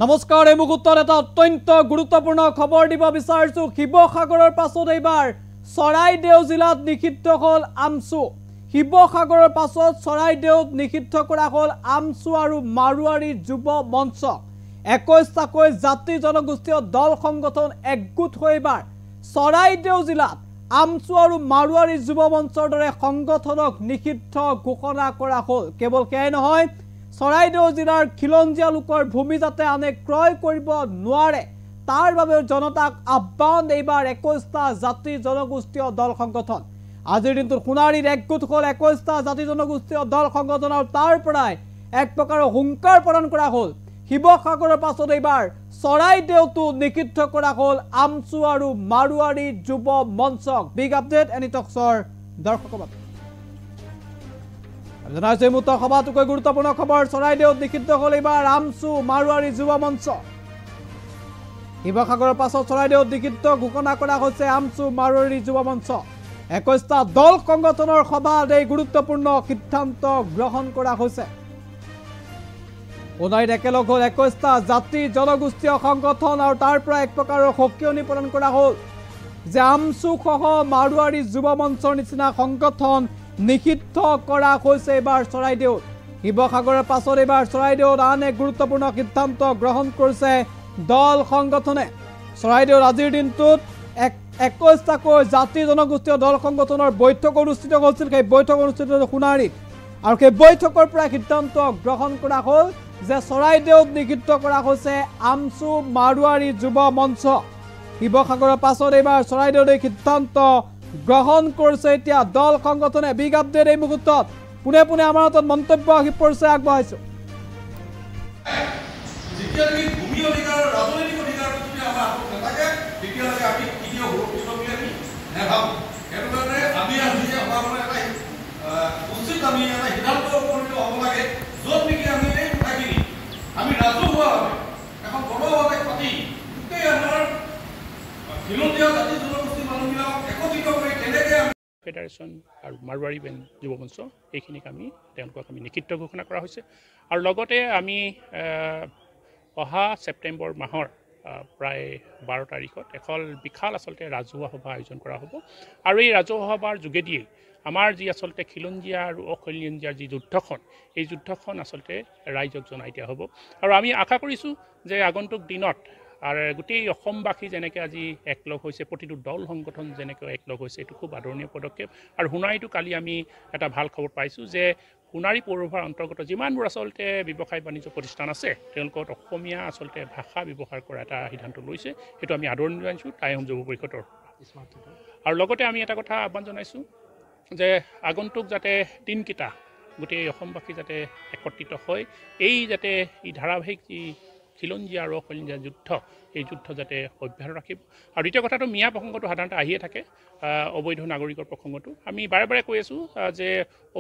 নমস্কাৰ এই মুহূৰ্তত এটা অত্যন্ত গুৰুত্বপূৰ্ণ খবৰ দিব বিচাৰিছো শিৱসাগৰৰ পাছত এইবাৰ চৰাইদেউ জিলাত নিষিদ্ধ হ'ল আমচু শিৱসাগৰৰ পাছত চৰাইদেউত নিষিদ্ধ কৰা হ'ল আমচু আৰু মাৰুৱাৰী যুৱ মঞ্চ 21টাকৈ জাতি জনগোষ্ঠীয় দল সংগঠন একগোট হৈ এইবাৰ চৰাইদেউ জিলাত আমচু আৰু মাৰুৱাৰী যুৱ মঞ্চৰ দৰে সংগঠনক নিষিদ্ধ ঘোষণা কৰা হ'ল কেৱল সেয়াই নহয় চৰাইদেউ জিলাৰ খিলঞ্জীয়া লোকৰ ভূমি যাতে আনে ক্ৰয় কৰিব নোৱাৰে তাৰ বাবে জনতাক আহ্বান এইবাৰ 21টা জাতি জনগোষ্ঠীয় দল সংগঠন আজিৰ দিনটোত সোণাৰীৰ একগোট হ'ল 21টা জাতি জনগোষ্ঠীয় দল সংগঠন আৰু তাৰ পৰাই এক প্ৰকাৰৰ হুংকাৰ প্ৰদান কৰা হ'ল শিৱসাগৰৰ পাছত এইবাৰ চৰাইদেউতো নিষিদ্ধ কৰা হ'ল আমচু আৰু মাৰুৱাৰী যুৱ মঞ্চক বিগ আপডেট এনি টক্সৰ দৰ্শকৰ বাবে জনাইছে মুহূৰ্তৰ সভাটোকৈ গুৰুত্বপূৰ্ণ খবৰ চৰাইদেউত নিষিদ্ধ হ'ল এইবাৰ আমচু মাৰুৱাৰী যুৱ মঞ্চ শিৱসাগৰৰ পাছত চৰাইদেউত নিষিদ্ধ ঘোষণা কৰা হৈছে আমচু মাৰুৱাৰী যুৱ মঞ্চ 21টা দল সংগঠনৰ সভাত এই গুৰুত্বপূৰ্ণ সিদ্ধান্ত গ্ৰহণ কৰা হৈছে সোণাৰীত একেলগ হ'ল 21টা জাতি জনগোষ্ঠীয় সংগঠন আৰু তাৰ পৰা এক প্ৰকাৰৰ সকিয়নি প্ৰদান কৰা হ'ল যে আমচু সহ মাৰুৱাৰী যুৱ মঞ্চৰ নিচিনা সংগঠন নিষিদ্ধ কৰা হৈছে এইবাৰ চৰাইদেউত শিৱসাগৰৰ পাছত এইবাৰ চৰাইদেউত আন এক গুৰুত্বপূৰ্ণ সিদ্ধান্ত গ্ৰহণ কৰিছে দল সংগঠনে চৰাইদেউৰ আজিৰ দিনটোত 21টাকৈ জাতি জনগোষ্ঠীয় দল সংগঠনৰ বৈঠক অনুষ্ঠিত হৈছিল সেই বৈঠক অনুষ্ঠিত সোণাৰীত আৰু সেই বৈঠকৰ পৰা সিদ্ধান্ত গ্ৰহণ কৰা হ'ল যে চৰাইদেউত নিষিদ্ধ কৰা হৈছে আমচু মাৰুৱাৰী যুৱ মঞ্চ শিৱসাগৰৰ পাছত এইবাৰ চৰাইদেউত এই সিদ্ধান্ত গ্ৰহণ কৰিছে এতিয়া দল সংগঠনে বিগ আপডেট এই মুহূৰ্তত পুনে পুনে আমাৰ হাতত মন্তব্য আহি পৰিছে আগবঢ়াইছো ফেডাৰেশ্যন আৰু মাৰুৱাৰী যুৱ মঞ্চ এইখিনিক আমি নিষিদ্ধ ঘোষণা কৰা হৈছে আৰু লগতে আমি অহা ছেপ্টেম্বৰ মাহৰ প্ৰায় 12 তাৰিখত এখন বিশাল আচলতে ৰাজহুৱা সভা আয়োজন কৰা হ'ব আৰু এই ৰাজহুৱা সভাৰ যোগেদিয়ে আমাৰ যি আচলতে খিলঞ্জীয়া আৰু অখিলঞ্জীয়াৰ যি যুদ্ধখন এই যুদ্ধখন আচলতে ৰাইজক জনাই দিয়া হ'ব আৰু আমি আশা কৰিছোঁ যে আগন্তুক দিনত আৰু গোটেই অসমবাসী যেনেকৈ আজি একলগ হৈছে প্ৰতিটো দল সংগঠন যেনেকৈ একলগ হৈছে এইটো খুব আদৰণীয় পদক্ষেপ আৰু সোণাৰীটো কালি আমি এটা ভাল খবৰ পাইছোঁ যে সোণাৰী পৌৰসভাৰ অন্তৰ্গত যিমানবোৰ আচলতে ব্যৱসায় বাণিজ্য প্ৰতিষ্ঠান আছে তেওঁলোকৰ অসমীয়া আচলতে ভাষা ব্যৱহাৰ কৰা এটা সিদ্ধান্ত লৈছে সেইটো আমি আদৰণি জনাইছোঁ টাইম যুৱ পৰিষদৰ আৰু লগতে আমি এটা কথা আহ্বান জনাইছোঁ যে আগন্তুক যাতে দিনকেইটা গোটেই অসমবাসী যাতে একত্ৰিত হয় এই যাতে এই ধাৰাবাহিক যি খিলঞ্জীয়া আৰু অখিলঞ্জীয়া যুদ্ধ এই যুদ্ধ যাতে অব্যাহত ৰাখিব আৰু দ্বিতীয় কথাটো মিয়া প্ৰসংগটো সাধাৰণতে আহিয়ে থাকে অবৈধ নাগৰিকৰ প্ৰসংগটো আমি বাৰে বাৰে কৈ আছোঁ যে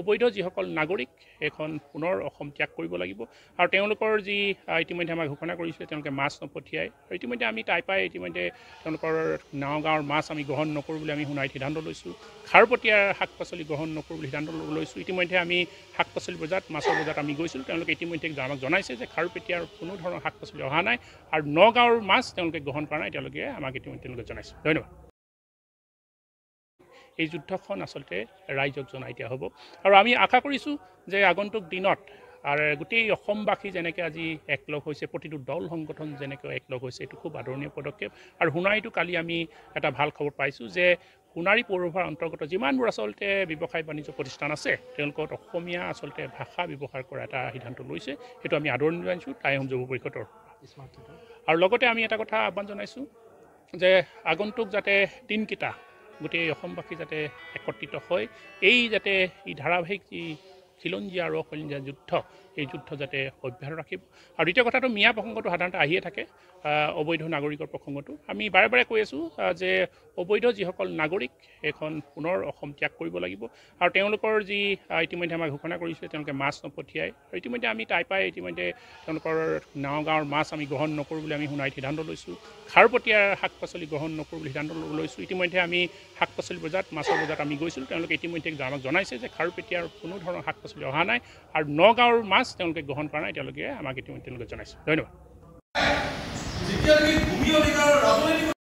অবৈধ যিসকল নাগৰিক এখন পুনৰ অসম ত্যাগ কৰিব লাগিব আৰু তেওঁলোকৰ যি ইতিমধ্যে আমাক ঘোষণা কৰিছে তেওঁলোকে মাছ নপঠিয়াই আৰু ইতিমধ্যে আমি টাইপাই ইতিমধ্যে তেওঁলোকৰ গাঁৱৰ মাছ আমি গ্ৰহণ নকৰোঁ বুলি আমি সোণাৰীত সিদ্ধান্ত লৈছোঁ খাৰুপতীয়াৰ শাক পাচলি গ্ৰহণ নকৰোঁ বুলি সিদ্ধান্ত লৈছোঁ ইতিমধ্যে আমি শাক পাচলি বজাৰত মাছৰ বজাৰত আমি গৈছিলোঁ তেওঁলোকে ইতিমধ্যে আমাক জনাইছে যে খাৰুপেটীয়াৰ কোনো ধৰণৰ শাক পাচলি অহা নাই আৰু নগাঁৱৰ মাছ তেওঁলোকে গ্ৰহণ কৰা নাই তেওঁলোকে আমাক ইতিমধ্যে তেওঁলোকে জনাইছে ধন্যবাদ এই যুদ্ধখন আচলতে ৰাইজক জনাই দিয়া হ'ব আৰু আমি আশা কৰিছোঁ যে আগন্তুক দিনত আৰু গোটেই অসমবাসী যেনেকৈ আজি একলগ হৈছে প্ৰতিটো দল সংগঠন যেনেকৈ একলগ হৈছে এইটো খুব আদৰণীয় পদক্ষেপ আৰু সোণাৰীটো কালি আমি এটা ভাল খবৰ পাইছোঁ যে সোণাৰী পৌৰসভাৰ অন্তৰ্গত যিমানবোৰ আচলতে ব্যৱসায় বাণিজ্য প্ৰতিষ্ঠান আছে তেওঁলোকৰ অসমীয়া আচলতে ভাষা ব্যৱহাৰ কৰা এটা সিদ্ধান্ত লৈছে সেইটো আমি আদৰণি জনাইছোঁ টাইম যুৱ পৰিষদৰ আৰু লগতে আমি এটা কথা আহ্বান জনাইছোঁ যে আগন্তুক যাতে দিনকেইটা গোটেই অসমবাসী যাতে একত্ৰিত হয় এই যাতে এই ধাৰাবাহিক যি খিলঞ্জীয়া আৰু অখিলঞ্জীয়া যুদ্ধ এই যুদ্ধ যাতে অব্যাহত ৰাখিব আৰু দ্বিতীয় কথাটো মিয়া প্ৰসংগটো সাধাৰণতে আহিয়ে থাকে অবৈধ নাগৰিকৰ প্ৰসংগটো আমি বাৰে বাৰে কৈ আছোঁ যে অবৈধ যিসকল নাগৰিক এখন পুনৰ অসম ত্যাগ কৰিব লাগিব আৰু তেওঁলোকৰ যি ইতিমধ্যে আমাক ঘোষণা কৰিছে তেওঁলোকে মাছ নপঠিয়াই আৰু ইতিমধ্যে আমি টাইপাই ইতিমধ্যে তেওঁলোকৰ গাঁৱৰ মাছ আমি গ্ৰহণ নকৰোঁ বুলি আমি সোণাৰীত সিদ্ধান্ত লৈছোঁ খাৰুপতীয়াৰ শাক পাচলি গ্ৰহণ নকৰোঁ বুলি সিদ্ধান্ত লৈছোঁ ইতিমধ্যে আমি শাক পাচলি বজাৰত মাছৰ বজাৰত আমি গৈছিলোঁ তেওঁলোকে ইতিমধ্যে আমাক জনাইছে যে খাৰুপেটীয়াৰ কোনো ধৰণৰ শাক পাচলি অহা নাই আৰু নগাঁৱৰ মাছ তেওঁলোকে গ্ৰহণ কৰা নাই তেওঁলোকে আমাক ইতিমধ্যে তেওঁলোকে জনাইছে ধন্যবাদ এতিয়ালৈকে ভূমি অধিকাৰৰ ৰাজনৈতিক